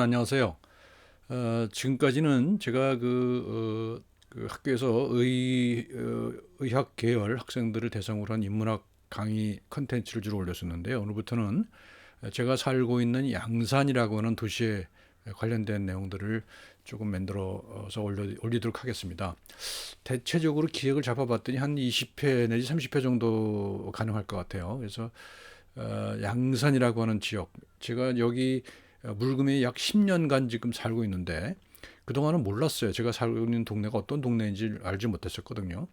안녕하세요. 지금까지는 제가 그 학교에서 의학 계열 학생들을 대상으로 한 인문학 강의 컨텐츠를 주로 올렸었는데요. 오늘부터는 제가 살고 있는 양산이라고 하는 도시에 관련된 내용들을 조금 만들어서 올리도록 하겠습니다. 대체적으로 기획을 잡아봤더니 한 20회 내지 30회 정도 가능할 것 같아요. 그래서 양산이라고 하는 지역, 제가 여기 물금에 약 10년간 지금 살고 있는데 그동안은 몰랐어요. 제가 살고 있는 동네가 어떤 동네인지 알지 못했었거든요.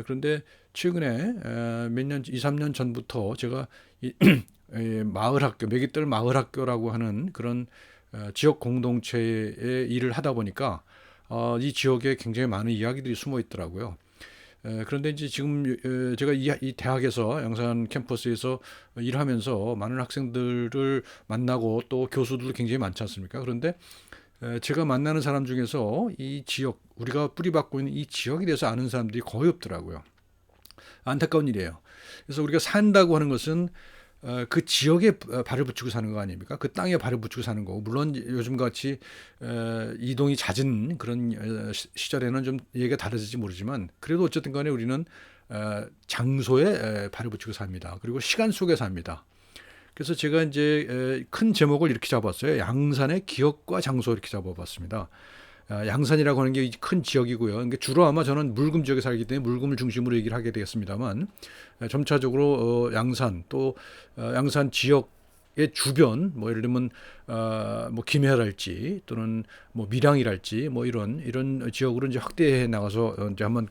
그런데 최근에 몇 년, 2, 3년 전부터 제가 이, 이 마을 학교, 메기들 마을 학교라고 하는 그런 지역 공동체의 일을 하다 보니까 이 지역에 굉장히 많은 이야기들이 숨어 있더라고요. 그런데 이제 지금 제가 이 대학에서 양산 캠퍼스에서 일하면서 많은 학생들을 만나고 또 교수들도 굉장히 많지 않습니까? 그런데 제가 만나는 사람 중에서 이 지역, 우리가 뿌리박고 있는 이 지역에 대해서 아는 사람들이 거의 없더라고요. 안타까운 일이에요. 그래서 우리가 산다고 하는 것은 그 지역에 발을 붙이고 사는 거 아닙니까? 그 땅에 발을 붙이고 사는 거고, 물론 요즘 같이 이동이 잦은 그런 시절에는 좀 얘기가 다르지 모르지만, 그래도 어쨌든 간에 우리는 장소에 발을 붙이고 삽니다. 그리고 시간 속에 삽니다. 그래서 제가 이제 큰 제목을 이렇게 잡았어요. 양산의 기억과 장소, 이렇게 잡아봤습니다. 양산이라고 하는 게 큰 지역이고요. 그러니까 주로 아마 저는 물금 지역에 살기 때문에 물금을 중심으로 얘기를 하게 되겠습니다만, 점차적으로 양산, 또 양산 지역의 주변, 뭐 예를 들면 뭐 김해랄지 또는 뭐 밀양이랄지 뭐 이런 지역으로 이제 확대해 나가서 이제 한번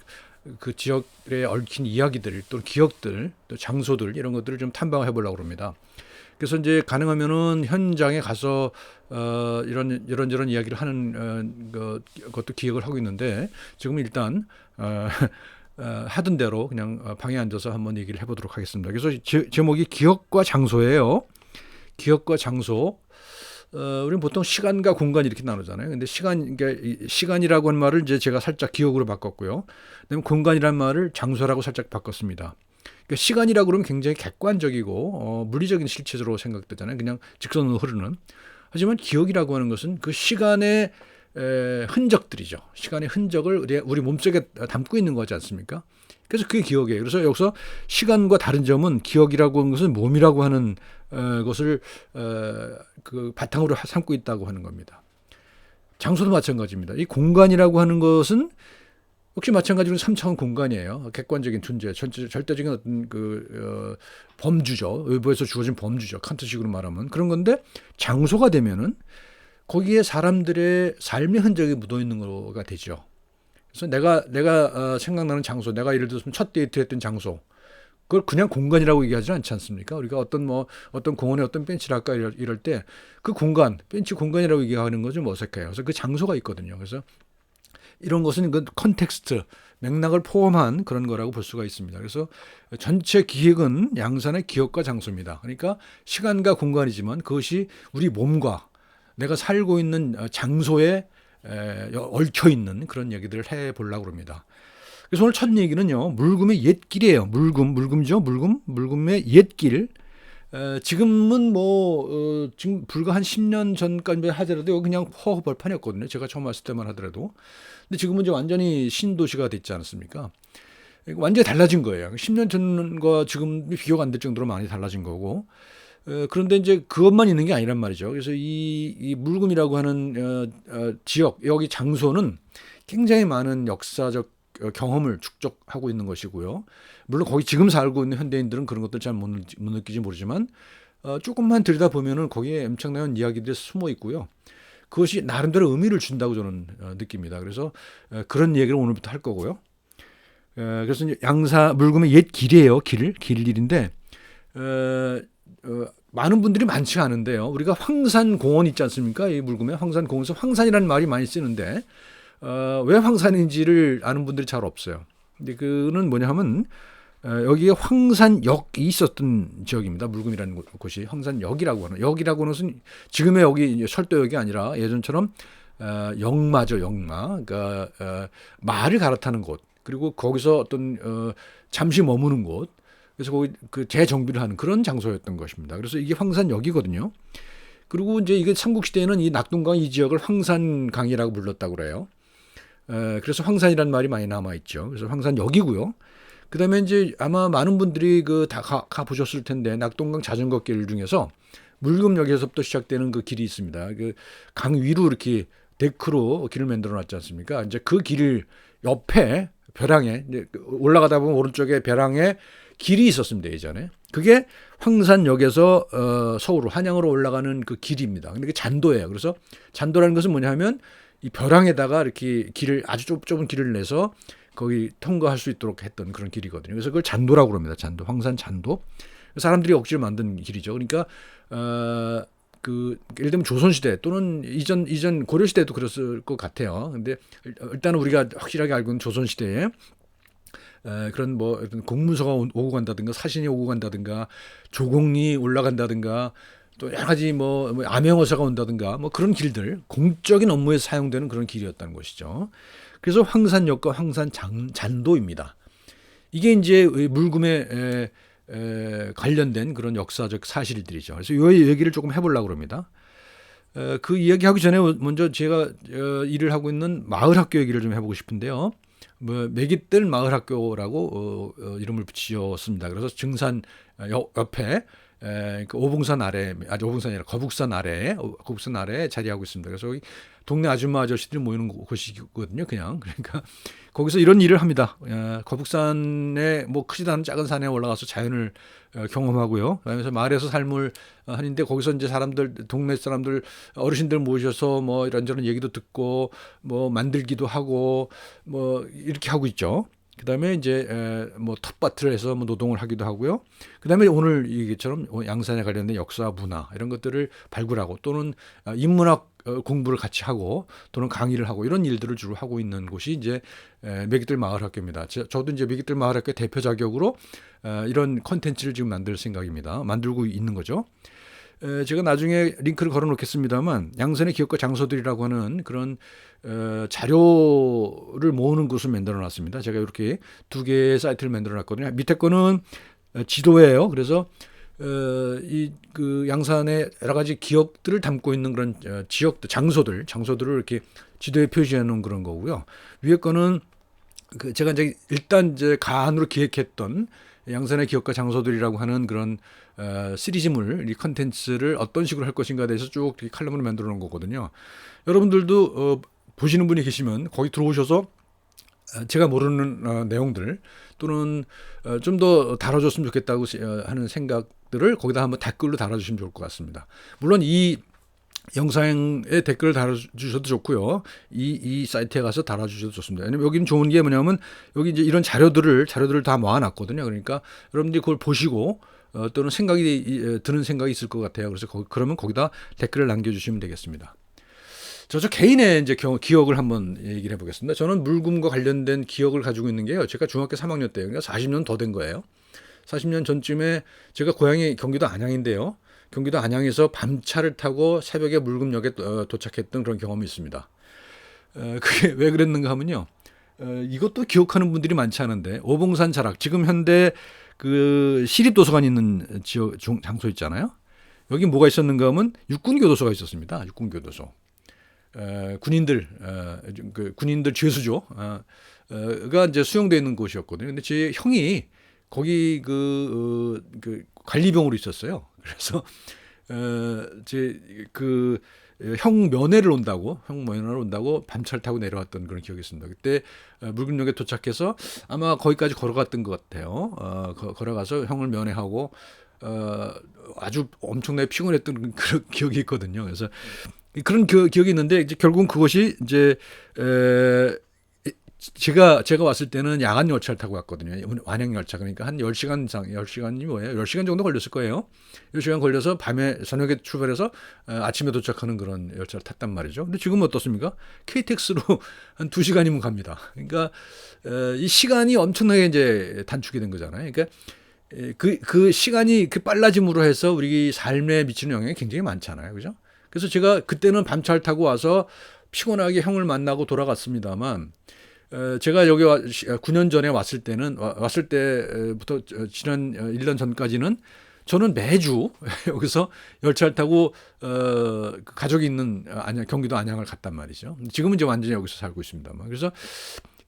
그 지역에 얽힌 이야기들, 또 기억들, 또 장소들, 이런 것들을 좀 탐방해 보려고 합니다. 그래서 이제 가능하면은 현장에 가서 이런저런 이야기를 하는 것도 기획을 하고 있는데, 지금 일단 하던 대로 그냥 방에 앉아서 한번 얘기를 해보도록 하겠습니다. 그래서 제목이 기억과 장소예요. 기억과 장소. 우리는 보통 시간과 공간 이렇게 나누잖아요. 근데 시간이라고 하는 말을 이제 제가 살짝 기억으로 바꿨고요. 그다음에 공간이라는 말을 장소라고 살짝 바꿨습니다. 그러니까 시간이라고 그러면 굉장히 객관적이고 물리적인 실체로 생각되잖아요. 그냥 직선으로 흐르는. 하지만 기억이라고 하는 것은 그 시간의 흔적들이죠. 시간의 흔적을 우리 몸속에 담고 있는 거지 않습니까? 그래서 그게 기억이에요. 그래서 여기서 시간과 다른 점은 기억이라고 하는 것은 몸이라고 하는 것을 그 바탕으로 삼고 있다고 하는 겁니다. 장소도 마찬가지입니다. 이 공간이라고 하는 것은 역시 마찬가지로 3차원 공간이에요. 객관적인 존재, 절대적인 어떤 범주죠. 외부에서 주어진 범주죠. 칸트식으로 말하면 그런 건데, 장소가 되면은 거기에 사람들의 삶의 흔적이 묻어 있는 거가 되죠. 그래서 내가 생각나는 장소, 내가 예를 들어서 첫 데이트했던 장소, 그걸 그냥 공간이라고 얘기하지 않지 않습니까? 우리가 어떤 공원에 어떤 벤치를 할까 이럴 때 그 공간, 벤치 공간이라고 얘기하는 거 좀 어색해요. 그래서 그 장소가 있거든요. 그래서 이런 것은 그 컨텍스트, 맥락을 포함한 그런 거라고 볼 수가 있습니다. 그래서 전체 기획은 양산의 기억과 장소입니다. 그러니까 시간과 공간이지만 그것이 우리 몸과 내가 살고 있는 장소에 얽혀 있는 그런 얘기들을 해보려고 합니다. 그래서 오늘 첫 얘기는요, 물금의 옛길이에요. 물금죠. 물금의 옛길. 지금은 지금 불과 한 10년 전까지 하더라도 그냥 허허벌판이었거든요. 제가 처음 왔을 때만 하더라도. 근데 지금은 이제 완전히 신도시가 됐지 않습니까? 완전히 달라진 거예요. 10년 전과 지금 비교가 안 될 정도로 많이 달라진 거고. 그런데 이제 그것만 있는 게 아니란 말이죠. 그래서 이 물금이라고 하는 지역, 여기 장소는 굉장히 많은 역사적 경험을 축적하고 있는 것이고요. 물론 거기 지금 살고 있는 현대인들은 그런 것들 잘 못 느끼지 모르지만 조금만 들여다보면은 거기에 엄청난 이야기들이 숨어 있고요. 그것이 나름대로 의미를 준다고 저는 느낍니다. 그래서 그런 얘기를 오늘부터 할 거고요. 그래서 이제 물금의 옛 길이에요. 길인데 많은 분들이 많지 않은데요. 우리가 황산공원 있지 않습니까? 이 물금에 황산공원에서 황산이라는 말이 많이 쓰는데 왜 황산인지를 아는 분들이 잘 없어요. 근데 그는 뭐냐 하면 여기에 황산역이 있었던 지역입니다. 물금이라는 곳이 황산역이라고 하는, 역이라고 하는 것은 지금의 여기 철도역이 아니라 예전처럼 역마죠. 역마. 그러니까 말을 갈아타는 곳, 그리고 거기서 어떤 잠시 머무는 곳, 그래서 거기 그 재정비를 하는 그런 장소였던 것입니다. 그래서 이게 황산역이거든요. 그리고 이제 이게 삼국시대에는 이 낙동강 이 지역을 황산강이라고 불렀다고 그래요. 그래서 황산이라는 말이 많이 남아 있죠. 그래서 황산역이고요. 그다음에 이제 아마 많은 분들이 그 다 가 보셨을 텐데 낙동강 자전거 길 중에서 물금역에서부터 시작되는 그 길이 있습니다. 그 강 위로 이렇게 데크로 길을 만들어 놨지 않습니까? 이제 그 길 옆에 벼랑에 이제 올라가다 보면 오른쪽에 벼랑에 길이 있었습니다, 예전에. 그게 황산역에서 서울로 한양으로 올라가는 그 길입니다. 근데 그게 잔도예요. 그래서 잔도라는 것은 뭐냐면 이 벼랑에다가 이렇게 길을 아주 좁은 길을 내서 거기 통과할 수 있도록 했던 그런 길이거든요. 그래서 그걸 잔도라고 합니다. 잔도, 황산 잔도. 사람들이 억지로 만든 길이죠. 그러니까 그 예를 들면 조선시대 또는 이전 고려시대도 그랬을 것 같아요. 근데 일단은 우리가 확실하게 알고 있는 조선시대에 그런 뭐 공문서가 오고 간다든가 사신이 오고 간다든가 조공이 올라간다든가 또 여러 가지 뭐 암행어사가 온다든가 뭐 그런 길들 공적인 업무에 사용되는 그런 길이었다는 것이죠. 그래서 황산역과 잔도입니다. 이게 이제 물금에 관련된 그런 역사적 사실들이죠. 그래서 이 얘기를 조금 해보려고 합니다. 그 이야기하기 전에 먼저 제가 일을 하고 있는 마을학교 얘기를 좀 해보고 싶은데요. 뭐 매깃들 마을학교라고 이름을 붙였습니다. 그래서 증산 옆에 그 오봉산 아래, 오봉산이 아니라 거북산 아래에 자리하고 있습니다. 그래서 동네 아줌마 아저씨들이 모이는 곳이거든요. 그냥 그러니까 거기서 이런 일을 합니다. 거북산에 뭐 크지도 않은 작은 산에 올라가서 자연을 경험하고요. 그러면서 마을에서 삶을 하는데 거기서 이제 동네 사람들 어르신들 모셔서 뭐 이런저런 얘기도 듣고 뭐 만들기도 하고 뭐 이렇게 하고 있죠. 그다음에 이제 뭐 텃밭을 해서 뭐 노동을 하기도 하고요. 그다음에 오늘 얘기처럼 양산에 관련된 역사, 문화 이런 것들을 발굴하고 또는 인문학 공부를 같이 하고 또는 강의를 하고 이런 일들을 주로 하고 있는 곳이 이제 매깃들 마을학교입니다. 저도 이제 매깃들 마을학교 대표 자격으로 이런 콘텐츠를 지금 만들 생각입니다. 만들고 있는 거죠. 제가 나중에 링크를 걸어 놓겠습니다만 양산의 기업가 장소들이라고 하는 그런 자료를 모으는 곳을 만들어 놨습니다. 제가 이렇게 두 개의 사이트를 만들어 놨거든요. 밑에 거는 지도예요. 그래서 이 그 양산의 여러 가지 기억들을 담고 있는 그런 지역들, 장소들을 이렇게 지도에 표시해 놓은 그런 거고요. 위에 거는 그 제가 이제 일단 이제 간으로 기획했던 양산의 기억과 장소들이라고 하는 그런 시리즈물, 이 컨텐츠를 어떤 식으로 할 것인가에 대해서 쭉 칼럼을 만들어 놓은 거거든요. 여러분들도 보시는 분이 계시면 거기 들어오셔서 제가 모르는 내용들 또는 좀 더 다뤄줬으면 좋겠다고 하는 생각들을 거기다 한번 댓글로 달아주시면 좋을 것 같습니다. 물론 이 영상에 댓글을 달아주셔도 좋고요. 이 사이트에 가서 달아주셔도 좋습니다. 왜냐면 여기는 좋은 게 뭐냐면 여기 이제 이런 자료들을 다 모아놨거든요. 그러니까 여러분들이 그걸 보시고 또는 드는 생각이 있을 것 같아요. 그래서 그러면 거기다 댓글을 남겨주시면 되겠습니다. 저 개인의 이제 기억을 한번 얘기를 해보겠습니다. 저는 물금과 관련된 기억을 가지고 있는 게요. 제가 중학교 3학년 때요. 그러니까 40년 더 된 거예요. 40년 전쯤에 제가 고향이 경기도 안양인데요. 경기도 안양에서 밤차를 타고 새벽에 물금역에 도착했던 그런 경험이 있습니다. 그게 왜 그랬는가 하면요. 이것도 기억하는 분들이 많지 않은데 오봉산 자락, 지금 현대 그 시립도서관 있는 장소 있잖아요. 여기 뭐가 있었는가 하면 육군교도소가 있었습니다. 육군교도소. 군인들 죄수죠. 가 이제 수용되어 있는 곳이었거든요. 근데 제 형이 거기 그 관리병으로 있었어요. 그래서 제 형 면회를 온다고 밤차를 타고 내려왔던 그런 기억이 있습니다. 그때 물금역에 도착해서 아마 거기까지 걸어갔던 것 같아요. 걸어가서 형을 면회하고 아주 엄청나게 피곤했던 그런 기억이 있거든요. 그래서 그런 기억이 있는데 이제 결국은 그것이 이제 제가 왔을 때는 야간 열차를 타고 갔거든요. 완행 열차. 그러니까 한 10시간 이상, 10시간이 뭐예요? 10시간 정도 걸렸을 거예요. 10시간 걸려서 저녁에 출발해서 아침에 도착하는 그런 열차를 탔단 말이죠. 근데 지금은 어떻습니까? KTX로 한 2시간이면 갑니다. 그러니까 이 시간이 엄청나게 이제 단축이 된 거잖아요. 그러니까 그 시간이 빨라짐으로 해서 우리 삶에 미치는 영향이 굉장히 많잖아요. 그죠? 그래서 제가 그때는 밤차를 타고 와서 피곤하게 형을 만나고 돌아갔습니다만 제가 여기 9년 전에 왔을 때부터 지난 1년 전까지는 저는 매주 여기서 열차를 타고 그 가족이 있는 경기도 안양을 갔단 말이죠. 지금은 이제 완전히 여기서 살고 있습니다만. 그래서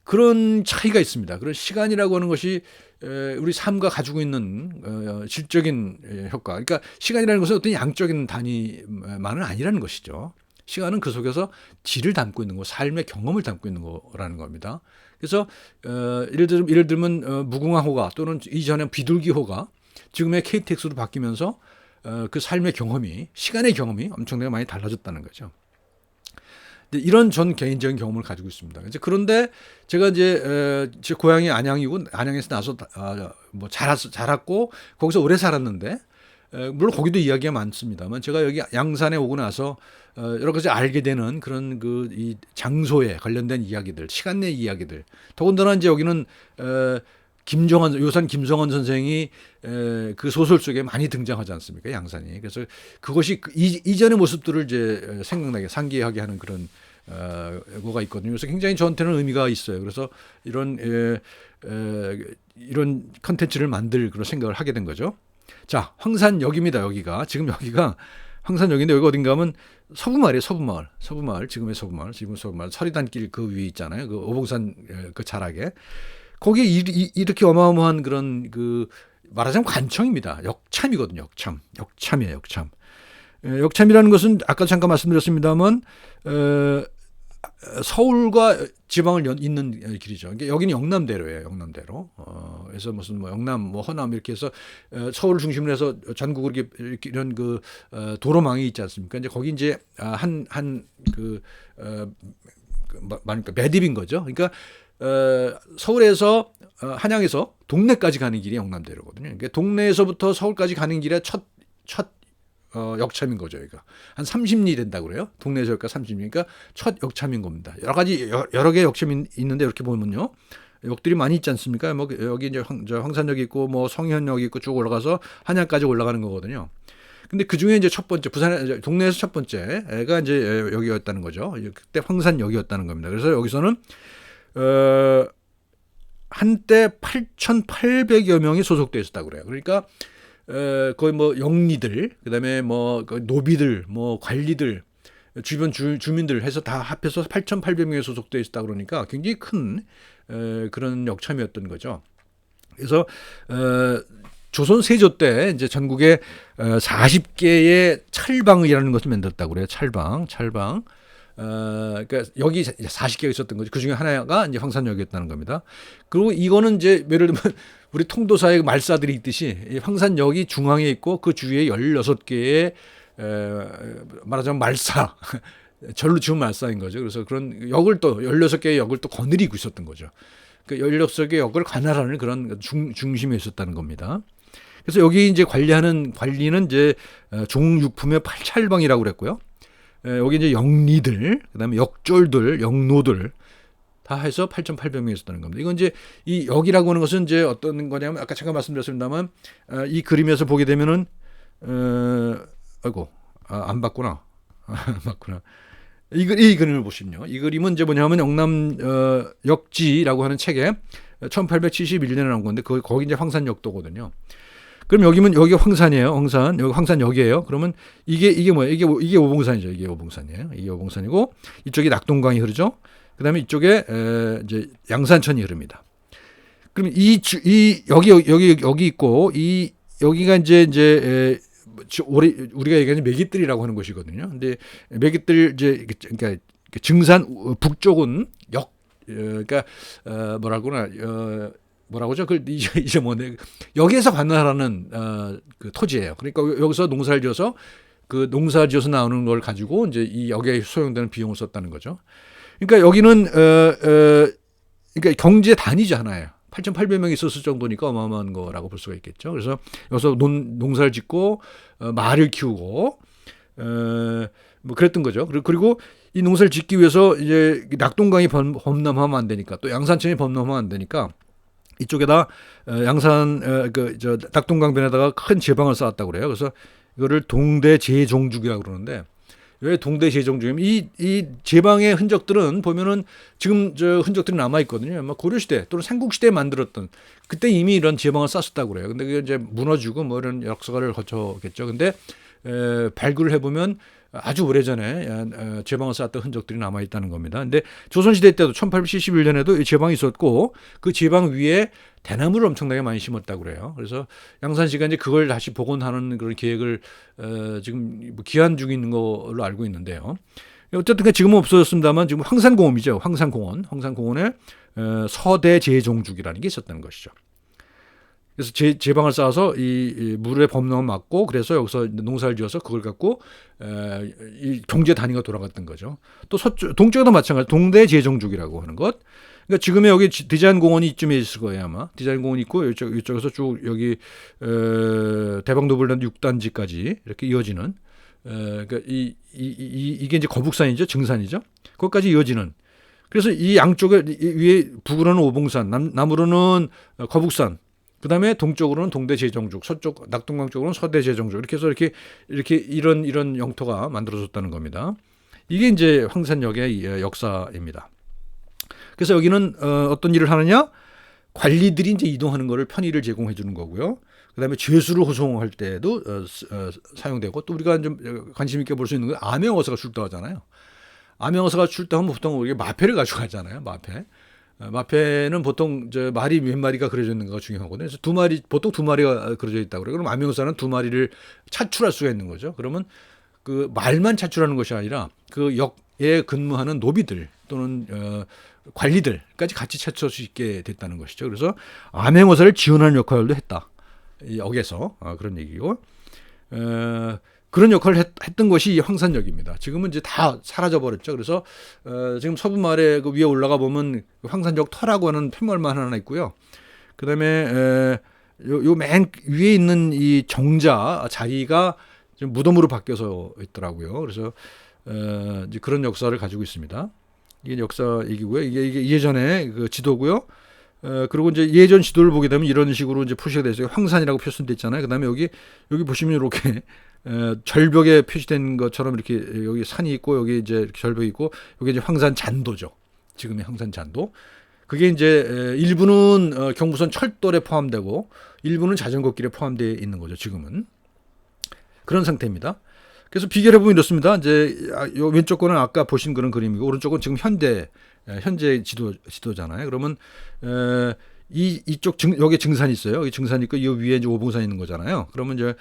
그런 차이가 있습니다. 그런 시간이라고 하는 것이 우리 삶과 가지고 있는 질적인 효과. 그러니까 시간이라는 것은 어떤 양적인 단위만은 아니라는 것이죠. 시간은 그 속에서 질을 담고 있는 거, 삶의 경험을 담고 있는 거라는 겁니다. 그래서 예를 들면 무궁화호가 또는 이전에 비둘기호가 지금의 KTX로 바뀌면서 그 삶의 경험이, 시간의 경험이 엄청나게 많이 달라졌다는 거죠. 이런 전 개인적인 경험을 가지고 있습니다. 그런데 제가 이제 제 고향이 안양이고 안양에서 나서 뭐 자랐고 거기서 오래 살았는데 물론 거기도 이야기가 많습니다만 제가 여기 양산에 오고 나서 여러 가지 알게 되는 그런 이 장소에 관련된 이야기들, 시간 내 이야기들. 더군다나 이제 여기는 요산 김정원 선생이 그 소설 속에 많이 등장하지 않습니까? 양산이. 그래서 그것이 이전의 모습들을 이제 생각나게 상기하게 하는 그런 거가 있거든요. 그래서 굉장히 저한테는 의미가 있어요. 그래서 이런 컨텐츠를 만들 그런 생각을 하게 된 거죠. 자, 황산역입니다. 여기가 지금 여기가 황산역인데 여기 어딘가 하면 서부마을이에요. 서부마을 지금의 서부마을 서리단길 그 위에 있잖아요. 그 오봉산 그 자락에 거기에 이렇게 어마어마한 그런 말하자면 관청입니다. 역참이거든요. 역참이에요. 역참. 역참이라는 것은 아까 잠깐 말씀드렸습니다만 서울과 지방을 잇는 길이죠. 여기는 영남대로예요. 영남대로. 그래서 무슨 뭐 영남, 뭐 허남 이렇게 해서 서울을 중심으로 해서 전국으로 이렇게 이런 도로망이 있지 않습니까? 이제 거기 이제 그러니까 매듭인 거죠. 그러니까 서울에서 한양에서 동네까지 가는 길이 영남대로거든요. 그러니까 동네에서부터 서울까지 가는 길에 첫 역참인 거죠. 여기가 한 30리 된다고 그래요. 동네에서 여기가 30리. 그러니까 첫 역참인 겁니다. 여러 개 역참이 있는데 이렇게 보면요. 역들이 많이 있지 않습니까? 뭐 여기 이제 황산역이 있고 뭐 성현역이 있고 쭉 올라가서 한양까지 올라가는 거거든요. 근데 그 중에 이제 첫 번째 동네에서 첫 번째가 이제 여기였다는 거죠. 그때 황산역이었다는 겁니다. 그래서 여기서는 한때 8,800여 명이 소속되어 있었다고 그래요. 그러니까 거의 뭐 영리들, 그다음에 뭐 노비들, 뭐 관리들, 주변 주민들 해서 다 합해서 8,800명이 소속되어 있었다 그러니까 굉장히 큰 그런 역참이었던 거죠. 그래서 조선 세조 때 이제 전국에 40개의 찰방이라는 것을 만들었다고 그래요. 찰방. 그러니까 여기 40개가 있었던 거죠. 그 중에 하나가 이제 황산역이었다는 겁니다. 그리고 이거는 이제 예를 들면 우리 통도사의 말사들이 있듯이 황산역이 중앙에 있고 그 주위에 16개의 말하자면 말사, 절로 지은 말사인 거죠. 그래서 그런 역을 또 16개의 역을 또 거느리고 있었던 거죠. 그 16개의 역을 관할하는 그런 중심에 있었다는 겁니다. 그래서 여기 이제 관리는 이제 종육품의 팔찰방이라고 그랬고요. 여기 이제 영리들, 그다음에 역졸들, 역노들 다 해서 8,800명이 있었다는 겁니다. 이건 이제 이 역이라고 하는 것은 이제 어떤 거냐면 아까 잠깐 말씀드렸습니다만 이 그림에서 보게 되면은 안 봤구나. 안 봤구나. 이 그림을 보시면요. 이 그림은 이제 뭐냐면 영남 역지라고 하는 책에 1871년에 나온 건데 거기 이제 황산역도거든요. 그럼 여기가 황산이에요. 여기 황산역이에요. 그러면 이게 뭐예요? 이게 오봉산이죠. 이게 오봉산이에요. 이게 오봉산이고 이쪽이 낙동강이 흐르죠. 그다음에 이쪽에 이제 양산천이 흐릅니다. 그럼 여기 있고 여기가 이제 우리가 얘기하는 매깃들이라고 하는 곳이거든요. 근데 매깃들 이제 그러니까 증산 북쪽은 그러니까 뭐라고죠? 이제 뭐네 여기에서 관할하는 그 토지예요. 그러니까 여기서 농사를 지어서 나오는 걸 가지고 이제 이 역에 소용되는 비용을 썼다는 거죠. 그러니까 여기는 그러니까 경제 단위죠 하나예요. 8,800명이 있었을 정도니까 어마어마한 거라고 볼 수가 있겠죠. 그래서 여기서 농사를 짓고 말을 키우고 뭐 그랬던 거죠. 그리고 이 농사를 짓기 위해서 이제 낙동강이 범람하면 안 되니까 또 양산천이 범람하면 안 되니까 이쪽에다 낙동강변에다가 큰 제방을 쌓았다고 그래요. 그래서 이거를 동대 제종죽이라고 그러는데 왜 동대 제정 중이면 이 제방의 흔적들은 보면은 지금 저 흔적들이 남아 있거든요. 아마 고려 시대 또는 삼국 시대에 만들었던 그때 이미 이런 제방을 쌌었다고 그래요. 근데 그게 이제 무너지고 뭐 이런 역사를 거쳐겠죠. 근데 발굴을 해보면 아주 오래전에 제방을 쌓았던 흔적들이 남아 있다는 겁니다. 근데 조선시대 때도 1871년에도 제방이 있었고 그 제방 위에 대나무를 엄청나게 많이 심었다고 그래요. 그래서 양산시가 이제 그걸 다시 복원하는 그런 계획을 지금 뭐 기한 중에 있는 걸로 알고 있는데요. 어쨌든 지금은 없어졌습니다만 지금 황산공원이죠. 황산공원에 서대 제종죽이라는 게 있었다는 것이죠. 그래서 제방을 쌓아서 이 물의 범람을 막고 그래서 여기서 농사를 지어서 그걸 갖고 이 경제 단위가 돌아갔던 거죠. 또 동쪽에도 마찬가지 동대 제종죽이라고 하는 것. 그러니까 지금의 여기 디자인공원이 이쯤에 있을 거예요 아마. 디자인공원이 있고 이쪽에서 쭉 여기 대방도불단 6단지까지 이렇게 이어지는 그러니까 이게 이제 거북산이죠, 증산이죠. 거기까지 이어지는. 그래서 이 양쪽에 위에 북으로는 오봉산, 남으로는 거북산. 그다음에 동쪽으로는 동대 제정죽, 서쪽 낙동강 쪽으로는 서대 제정죽 이렇게 해서 이렇게 이런 영토가 만들어졌다는 겁니다. 이게 이제 황산역의 역사입니다. 그래서 여기는 어떤 일을 하느냐? 관리들이 이제 이동하는 거를 편의를 제공해 주는 거고요. 그다음에 죄수를 호송할 때도 사용되고 또 우리가 좀 관심 있게 볼 수 있는 건 암행어사가 출동하잖아요. 암행어사가 출동하면 보통 우리가 마패를 가져가잖아요. 마패는 보통 저 말이 몇 마리가 그려져 있는 거가 중요하거든요. 그래서 보통 두 마리가 그려져 있다고 그래요. 그럼 암행어사는 두 마리를 차출할 수가 있는 거죠. 그러면 그 말만 차출하는 것이 아니라 그 역에 근무하는 노비들 또는 관리들까지 같이 차출할 수 있게 됐다는 것이죠. 그래서 암행어사를 지원하는 역할도 했다. 이 역에서 그런 얘기고 그런 역할을 했던 것이 황산역입니다. 지금은 이제 다 사라져 버렸죠. 그래서 지금 서부마을에 그 위에 올라가 보면 황산역 터라고 하는 팻말만 하나 있고요. 그다음에 요 맨 위에 있는 이 정자 자리가 좀 무덤으로 바뀌어서 있더라고요. 그래서 이제 그런 역사를 가지고 있습니다. 이게 역사 얘기고요. 이게 예전에 그 지도고요. 그리고 이제 예전 지도를 보게 되면 이런 식으로 이제 표시가 되어 있어요. 황산이라고 표시돼 있잖아요. 그다음에 여기 보시면 이렇게 절벽에 표시된 것처럼 이렇게 여기 산이 있고 여기 이제 이렇게 절벽이 있고 여기 이제 황산 잔도죠. 지금의 황산 잔도. 그게 이제 일부는 경부선 철도에 포함되고 일부는 자전거 길에 포함되어 있는 거죠. 지금은 그런 상태입니다. 그래서 비교를 해보면 이렇습니다. 이제 요 왼쪽 거는 아까 보신 그런 그림이고 오른쪽은 지금 현재 지도잖아요. 그러면 이쪽 여기 증산이 있어요. 여기 증산이 있고 이 위에 이제 오봉산이 있는 거잖아요. 그러면 이제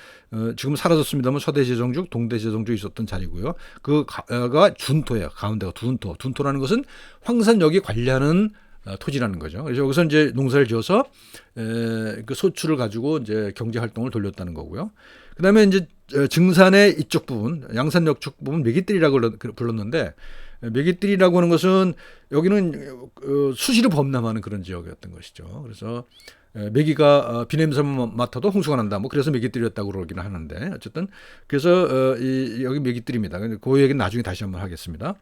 지금 사라졌습니다만 서대제정죽, 동대제정죽 있었던 자리고요. 그가 준토예요. 가운데가 둔토. 둔토라는 것은 황산역이 관리하는 토지라는 거죠. 그래서 여기서 이제 농사를 지어서 그 소출을 가지고 이제 경제 활동을 돌렸다는 거고요. 그다음에 이제 증산의 이쪽 부분, 양산역 쪽 부분 메기뜰이라고 불렀는데 메기뜰이라고 하는 것은 여기는 수시로 범람하는 그런 지역이었던 것이죠. 그래서 메기가 비냄새만 맡아도 홍수가 난다. 뭐 그래서 메기뜰이었다고 그러기는 하는데 어쨌든 그래서 여기 메기뜰입니다. 그 얘기는 나중에 다시 한번 하겠습니다.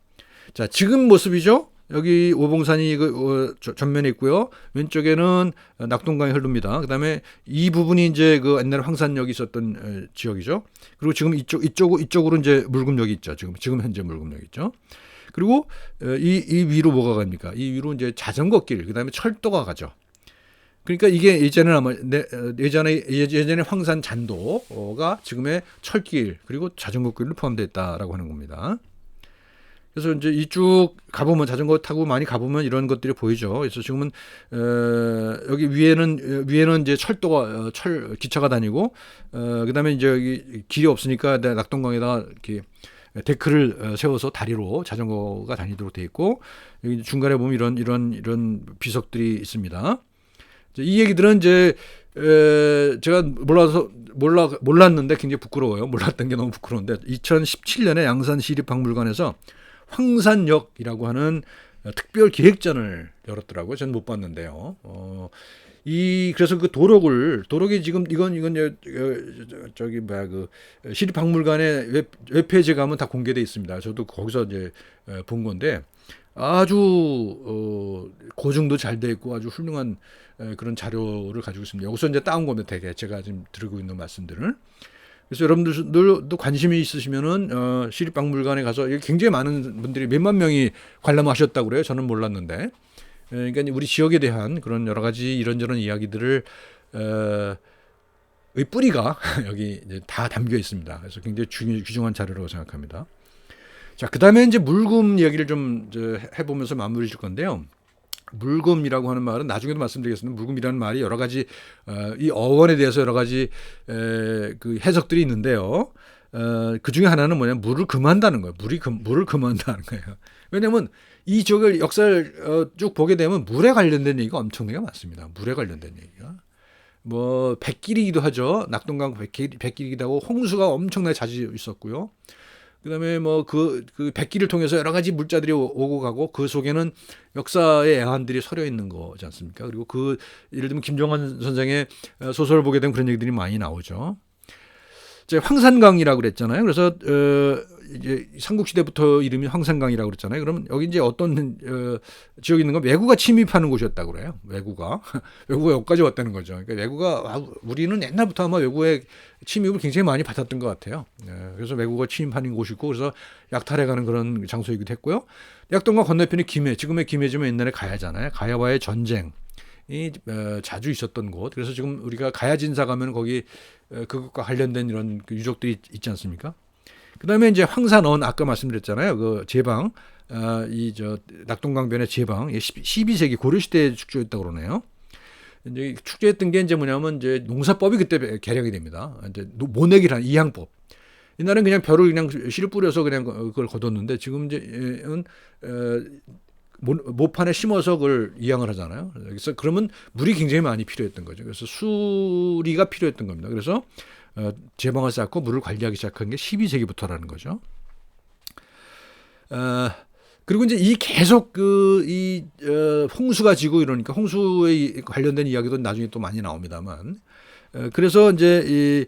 자, 지금 모습이죠. 여기 오봉산이 전면에 있고요. 왼쪽에는 낙동강이 흐릅니다. 그다음에 이 부분이 이제 그 옛날에 황산역이 있었던 지역이죠. 그리고 지금 이쪽으로 이제 물금역이 있죠. 지금 현재 물금역이 있죠. 그리고 이 위로 뭐가 갑니까? 이 위로 이제 자전거길, 그다음에 철도가 가죠. 그러니까 이게 예전에 황산 잔도가 지금의 철길 그리고 자전거길로 포함되어 있다라고 하는 겁니다. 그래서 이제 이쪽 가보면 자전거 타고 많이 가보면 이런 것들이 보이죠. 그래서 지금은 여기 위에는 이제 기차가 다니고 그다음에 이제 여기 길이 없으니까 낙동강에다가 이렇게 데크를 세워서 다리로 자전거가 다니도록 돼 있고 여기 중간에 보면 이런 비석들이 있습니다. 이 얘기들은 이제 제가 몰랐는데 굉장히 부끄러워요. 몰랐던 게 너무 부끄러운데 2017년에 양산시립박물관에서 황산역이라고 하는 특별 기획전을 열었더라고요. 저는 못 봤는데요. 그래서 그 도록이 지금 이건 저기 그 시립박물관의 웹페이지에 가면 다 공개돼 있습니다. 저도 거기서 이제 본 건데 아주 고증도 잘 돼 있고 아주 훌륭한 그런 자료를 가지고 있습니다. 여기서 이제 따온 겁니다. 되게 제가 지금 드리고 있는 말씀들을. 그래서 여러분들도 관심이 있으시면은 시립박물관에 가서 굉장히 많은 분들이 몇만 명이 관람하셨다고 그래요. 저는 몰랐는데. 그러니까 우리 지역에 대한 그런 여러 가지 이런저런 이야기들을 의 뿌리가 여기 이제 다 담겨 있습니다. 그래서 굉장히 귀중한 자료라고 생각합니다. 자, 그다음에 이제 물금 이야기를 좀 해보면서 마무리 줄 건데요. 물금이라고 하는 말은 나중에도 말씀드리겠습니다. 물금이라는 말이 여러 가지 이 어원에 대해서 여러 가지 그 해석들이 있는데요. 그 중에 하나는 뭐냐면 물을 금한다는 거예요. 물을 금한다는 거예요. 왜냐하면 이 지역을 역사를 쭉 보게 되면 물에 관련된 얘기가 엄청나게 많습니다. 물에 관련된 얘기가. 뭐 백길이기도 하죠. 낙동강 백길이기도 하고 홍수가 엄청나게 자주 있었고요. 그다음에 뭐 그 백길을 통해서 여러 가지 물자들이 오고 가고 그 속에는 역사의 애환들이 서려 있는 거지 않습니까? 그리고 그 예를 들면 김정한 선생의 소설을 보게 되면 그런 얘기들이 많이 나오죠. 이제 황산강이라고 그랬잖아요. 그래서 이제 삼국시대부터 이름이 황산강이라고 그랬잖아요. 그러면 여기 이제 어떤 지역이 있는 건 왜구가 침입하는 곳이었다고 그래요. 왜구가 여기까지 왔다는 거죠. 그러니까 왜구가 우리는 옛날부터 아마 왜구의 침입을 굉장히 많이 받았던 것 같아요. 그래서 왜구가 침입하는 곳이고 그래서 약탈해가는 그런 장소이기도 했고요. 약동강 건너편에 김해, 지금의 김해지만 옛날에 가야잖아요. 가야와의 전쟁. 이 자주 있었던 곳. 그래서 지금 우리가 가야진사 가면 거기 그것과 관련된 이런 그 유적들이 있지 않습니까? 그다음에 이제 황산언 아까 말씀드렸잖아요. 그 제방 이 저 낙동강변의 제방 12세기 고려 시대에 축조했다고 그러네요. 이제 축조했던 게 이제 뭐냐면 이제 농사법이 그때 개량이 됩니다. 이제 모내기라는 이항법. 옛날엔 그냥 벼를 그냥 씨를 뿌려서 그냥 그걸 거뒀는데 지금 이제는 모판에 심어서 그걸 이양을 하잖아요. 그래서 그러면 물이 굉장히 많이 필요했던 거죠. 그래서 수리가 필요했던 겁니다. 그래서 제방을 쌓고 물을 관리하기 시작한 게 12세기부터라는 거죠. 그리고 이제 이 계속 홍수가 지고 이러니까 홍수에 관련된 이야기도 나중에 또 많이 나옵니다만, 그래서 이제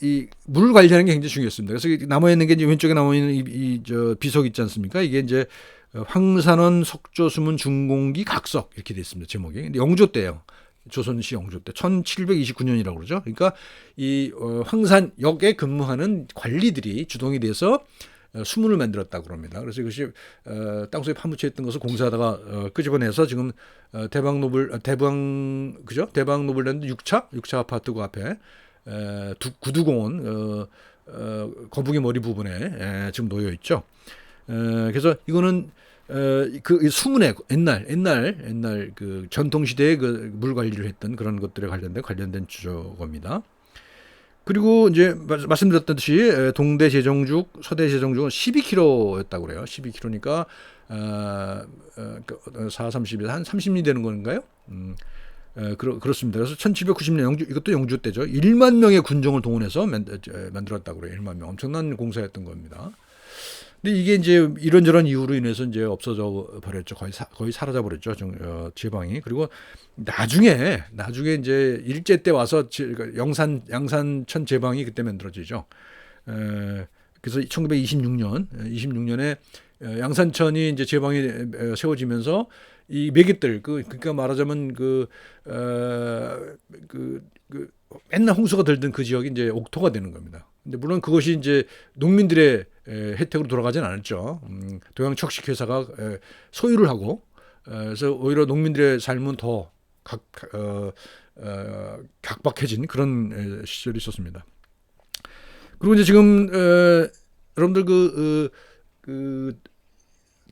이 물 관리하는 게 굉장히 중요했습니다. 그래서 남아 있는 게 이제 왼쪽에 남아 있는 저 비석 있지 않습니까? 이게 이제 황산원 석조수문 중공기 각석 이렇게 돼 있습니다. 제목이. 근데 영조 때예요. 조선시 영조 때 1729년이라고 그러죠. 그러니까 이 황산역에 근무하는 관리들이 주동이 돼서 수문을 만들었다고 그럽니다. 그래서 이것이 땅속에 파묻혀 있던 것을 공사하다가 끄집어내서 지금 대방노블랜드 6차 아파트 그 앞에 구두공원 거북이 머리 부분에 지금 놓여 있죠. 그래서 이거는 그 수문에 옛날 그 전통 시대의 그 물 관리를 했던 그런 것들에 관련된 주조입니다. 그리고 이제 말씀드렸듯이 동대 제정죽, 서대 제정죽은 12km였다고 그래요. 12km니까 4, 30에 한 30리 되는 건가요? 그렇습니다. 그래서 1790년 이것도 영주 때죠. 1만 명의 군정을 동원해서 만들었다고 그래요. 1만 명. 엄청난 공사였던 겁니다. 근데 이게 이제 이런저런 이유로 인해서 이제 없어져 버렸죠. 거의 사라져 버렸죠. 지방이. 그리고 나중에 이제 일제 때 와서 양산천 제방이 그때 만들어지죠. 그래서 1926년에 양산천이 이제 제방이 세워지면서 이 매깃들 그러니까 말하자면 맨날 홍수가 들던 그 지역이 이제 옥토가 되는 겁니다. 근데 물론 그것이 이제 농민들의 혜택으로 돌아가진 않았죠. 동양척식회사가 소유를 하고 그래서 오히려 농민들의 삶은 더 각박해진 그런 시절이 있었습니다. 그리고 이제 지금 여러분들 그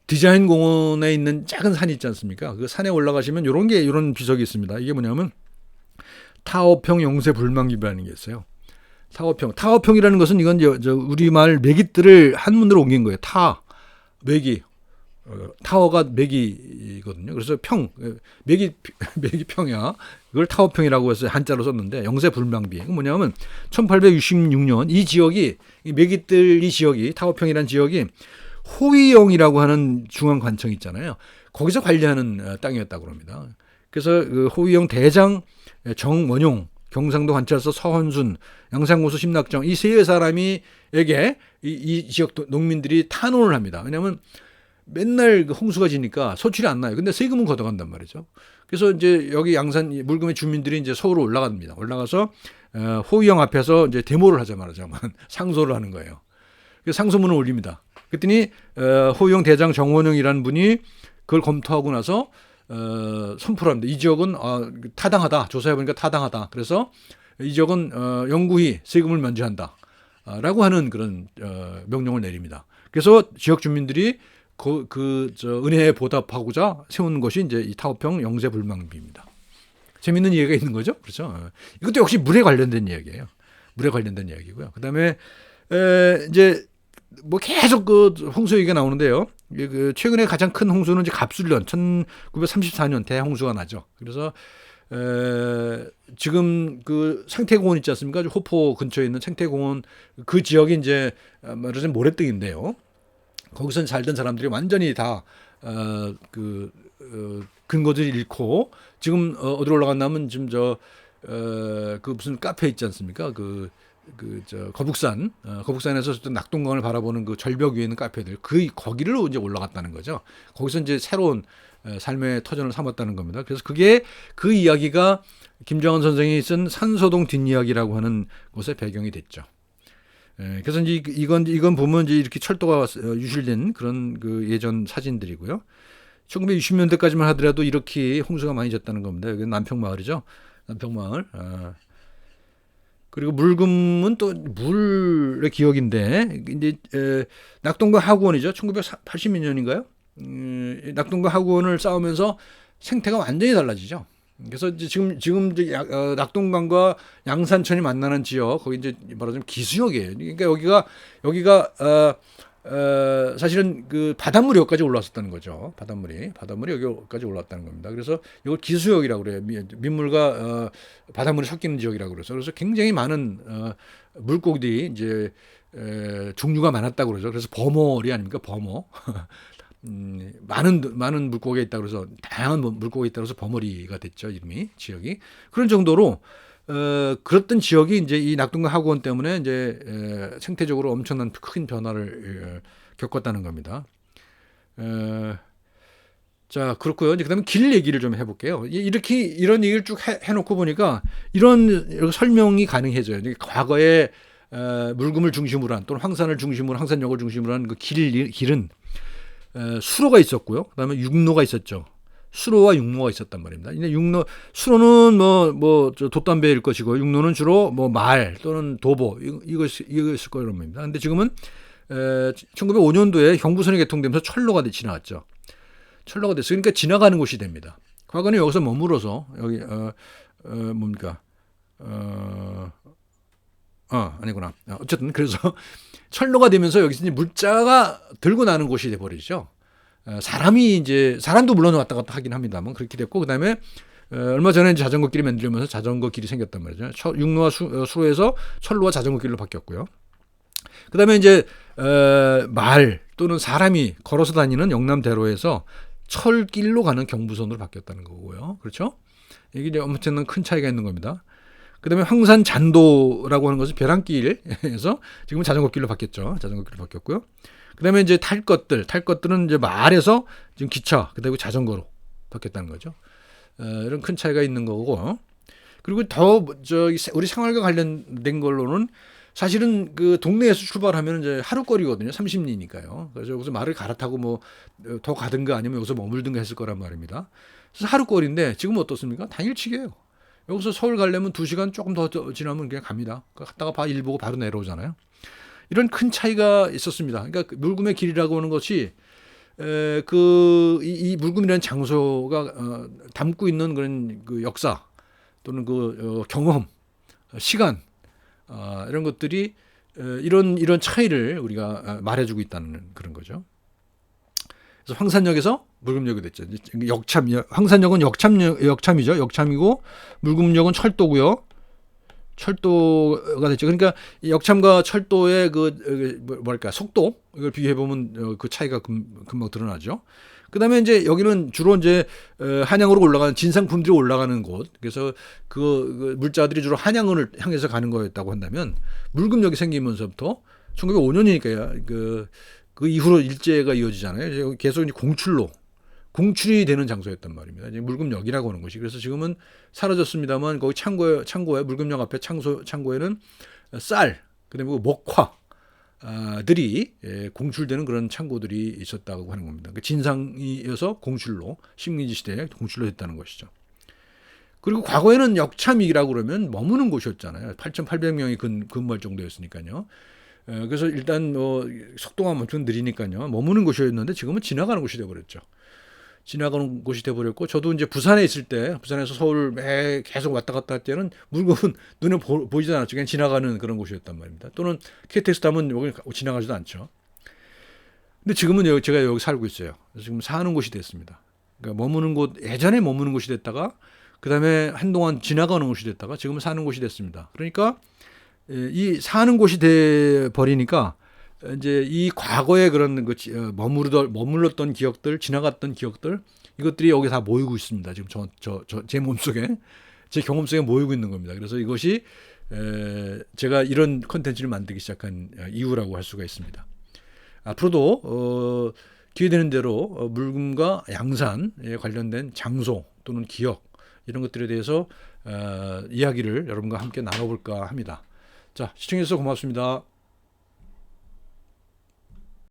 디자인 공원에 있는 작은 산이 있지 않습니까? 그 산에 올라가시면 이런 비석이 있습니다. 이게 뭐냐면 타오평 용세 불망기라는 게 있어요. 타오평이라는 것은 이건 우리말 매깃들을 한문으로 옮긴 거예요. 매기. 타워가 매기거든요. 그래서 매기 평야. 그걸 타오평이라고 해서 한자로 썼는데 영세 불망비. 이건 뭐냐면 1866년 이 지역이 매깃들 이 지역이 타오평이라는 지역이 호위영이라고 하는 중앙관청 있잖아요. 거기서 관리하는 땅이었다고 합니다. 그래서 그 호위영 대장 정원용, 경상도 관찰서 서헌순, 양산고수 심낙정 이 세 사람에게 이 지역 농민들이 탄원을 합니다. 왜냐하면 맨날 그 홍수가 지니까 소출이 안 나요. 근데 세금은 걷어간단 말이죠. 그래서 이제 여기 양산 물금의 주민들이 이제 서울로 올라갑니다. 올라가서 호의영 앞에서 이제 데모를 하자마자 상소를 하는 거예요. 그래서 상소문을 올립니다. 그랬더니 호의영 대장 정원영이라는 분이 그걸 검토하고 나서 선포를 합니다. 이 지역은 타당하다. 조사해보니까 타당하다. 그래서 이 지역은 영구히 세금을 면제한다. 라고 하는 그런 명령을 내립니다. 그래서 지역 주민들이 은혜에 보답하고자 세운 것이 이제 이 타오평 영세불망비입니다. 재밌는 이야기가 있는 거죠, 그렇죠? 이것도 역시 물에 관련된 이야기예요. 물에 관련된 이야기고요. 그다음에 이제 뭐 계속 그 홍수 얘기가 나오는데요. 그 최근에 가장 큰 홍수는 이제 갑술년 1934년 대홍수가 나죠. 그래서 지금 그 생태공원 있지 않습니까? 호포 근처에 있는 생태공원 그 지역이 이제 말하자면 모래등인데요. 거기서 살던 사람들이 완전히 다 근거들을 잃고 지금 어디로 올라갔냐면 지금 그 무슨 카페 있지 않습니까? 거북산에서 낙동강을 바라보는 그 절벽 위에 있는 카페들 거기를 이제 올라갔다는 거죠. 거기서 이제 새로운 삶의 터전을 삼았다는 겁니다. 그래서 그 이야기가 김정은 선생이 쓴 산소동 뒷이야기라고 하는 곳의 배경이 됐죠. 그래서 이제 이건 보면 이제 이렇게 철도가 유실된 그런 그 예전 사진들이고요. 1960년대까지만 하더라도 이렇게 홍수가 많이 졌다는 겁니다. 여기는 남평마을이죠. 남평마을. 그리고 물금은 또 물의 기억인데 이제 낙동강 하구원이죠. 1980년인가요? 낙동강 하구원을 쌓으면서 생태가 완전히 달라지죠. 그래서 이제 지금 이제 낙동강과 양산천이 만나는 지역 거기 이제 말하자면 기수역이에요. 그러니까 여기가 사실은 그 바닷물이 여기까지 올라왔었다는 거죠. 바닷물이 여기까지 올라왔다는 겁니다. 그래서 이걸 기수역이라고 그래요. 민물과 바닷물이 섞이는 지역이라고 그래서 굉장히 많은 물고기들이 이제 종류가 많았다고 그러죠. 그래서 버머리 아닙니까? 버머. 많은 물고기가 있다고 그래서 다양한 물고기가 있다고 해서 버머리가 됐죠. 이름이 지역이. 그런 정도로 그랬던 지역이 이제 이 낙동강 하구원 때문에 이제 생태적으로 엄청난 큰 변화를 겪었다는 겁니다. 자, 그렇고요. 이제 그다음에 길 얘기를 좀 해볼게요. 이런 얘기를 쭉 해놓고 보니까 이런 설명이 가능해져요. 과거에 물금을 중심으로 한 또는 황산을 중심으로 항산역을 중심으로 한 그 길은 수로가 있었고요. 그다음에 육로가 있었죠. 수로와 육로가 있었단 말입니다. 근데 수로는 뭐 돛담배일 것이고 육로는 주로 뭐 말 또는 도보 이거 있을 거란 말입니다. 근데 지금은 1905년도에 경부선이 개통되면서 철로가 지나갔죠. 철로가 됐어요. 그러니까 지나가는 곳이 됩니다. 과거는 여기서 머물어서 여기 뭡니까? 아니구나. 어쨌든 그래서 철로가 되면서 여기서 이제 물자가 들고 나는 곳이 돼버리죠. 사람도 물론 왔다 갔다 하긴 합니다만 그렇게 됐고, 그 다음에 얼마 전에 이제 자전거 길이 만들면서 자전거 길이 생겼단 말이죠. 육로와 수로에서 철로와 자전거 길로 바뀌었고요. 그 다음에 이제 말 또는 사람이 걸어서 다니는 영남대로에서 철길로 가는 경부선으로 바뀌었다는 거고요. 그렇죠? 이게 이제 엄청난 큰 차이가 있는 겁니다. 그 다음에 황산 잔도라고 하는 것은 벼랑길에서 지금 자전거길로 바뀌었죠. 자전거길로 바뀌었고요. 그 다음에 이제 탈 것들은 이제 말에서 지금 기차, 그 다음에 자전거로 바뀌었다는 거죠. 이런 큰 차이가 있는 거고. 그리고 우리 생활과 관련된 걸로는 사실은 그 동네에서 출발하면 이제 하루거리거든요. 30리니까요. 그래서 여기서 말을 갈아타고 뭐 더 가든가 아니면 여기서 머물든가 했을 거란 말입니다. 그래서 하루거리인데 지금 어떻습니까? 당일치기예요. 여기서 서울 가려면 2시간 조금 더 지나면 그냥 갑니다. 갔다가 일 보고 바로 내려오잖아요. 이런 큰 차이가 있었습니다. 그러니까 물금의 길이라고 하는 것이 이 물금이라는 장소가 담고 있는 그런 그 역사 또는 그 경험, 시간 이런 것들이 이런 차이를 우리가 말해주고 있다는 그런 거죠. 그래서 황산역에서 물금역이 됐죠. 황산역은 역참이죠. 역참이고 물금역은 철도고요. 철도가 됐죠. 그러니까 역참과 철도의 속도 이걸 비교해 보면 그 차이가 금방 드러나죠. 그다음에 이제 여기는 주로 이제 한양으로 올라가는 진상품들이 올라가는 곳. 그래서 그 물자들이 주로 한양을 향해서 가는 거였다고 한다면 물금역이 생기면서부터 1905년이니까 그 그 이후로 일제가 이어지잖아요. 계속 이제 공출이 되는 장소였단 말입니다. 이제 물금역이라고 하는 것이. 그래서 지금은 사라졌습니다만 거기 창고에 물금역 앞에 창고에는 쌀, 그다음에 목화들이 공출되는 그런 창고들이 있었다고 하는 겁니다. 그 진상이어서 식민지 시대에 공출로 됐다는 것이죠. 그리고 과거에는 역참이라고 그러면 머무는 곳이었잖아요. 8,800명이 근무할 정도였으니까요. 그래서 일단 속도가 엄청 느리니까요. 머무는 곳이었는데 지금은 지나가는 곳이 되어버렸죠. 지나가는 곳이 돼버렸고, 저도 이제 부산에 있을 때, 부산에서 서울 계속 왔다 갔다 할 때는 물건은 눈에 보이지 않았죠. 그냥 지나가는 그런 곳이었단 말입니다. 또는 KTX 타면 여기 지나가지도 않죠. 근데 지금은 제가 여기 살고 있어요. 지금 사는 곳이 됐습니다. 그러니까 예전에 머무는 곳이 됐다가, 그 다음에 한동안 지나가는 곳이 됐다가, 지금은 사는 곳이 됐습니다. 그러니까, 이 사는 곳이 돼 버리니까, 이제 이 과거에 그런 머물렀던 기억들, 지나갔던 기억들, 이것들이 여기 다 모이고 있습니다. 지금 제 몸속에, 제 경험 속에 모이고 있는 겁니다. 그래서 이것이 제가 이런 컨텐츠를 만들기 시작한 이유라고 할 수가 있습니다. 앞으로도 기회 되는 대로 물금과 양산에 관련된 장소 또는 기억, 이런 것들에 대해서 이야기를 여러분과 함께 나눠볼까 합니다. 자, 시청해주셔서 고맙습니다.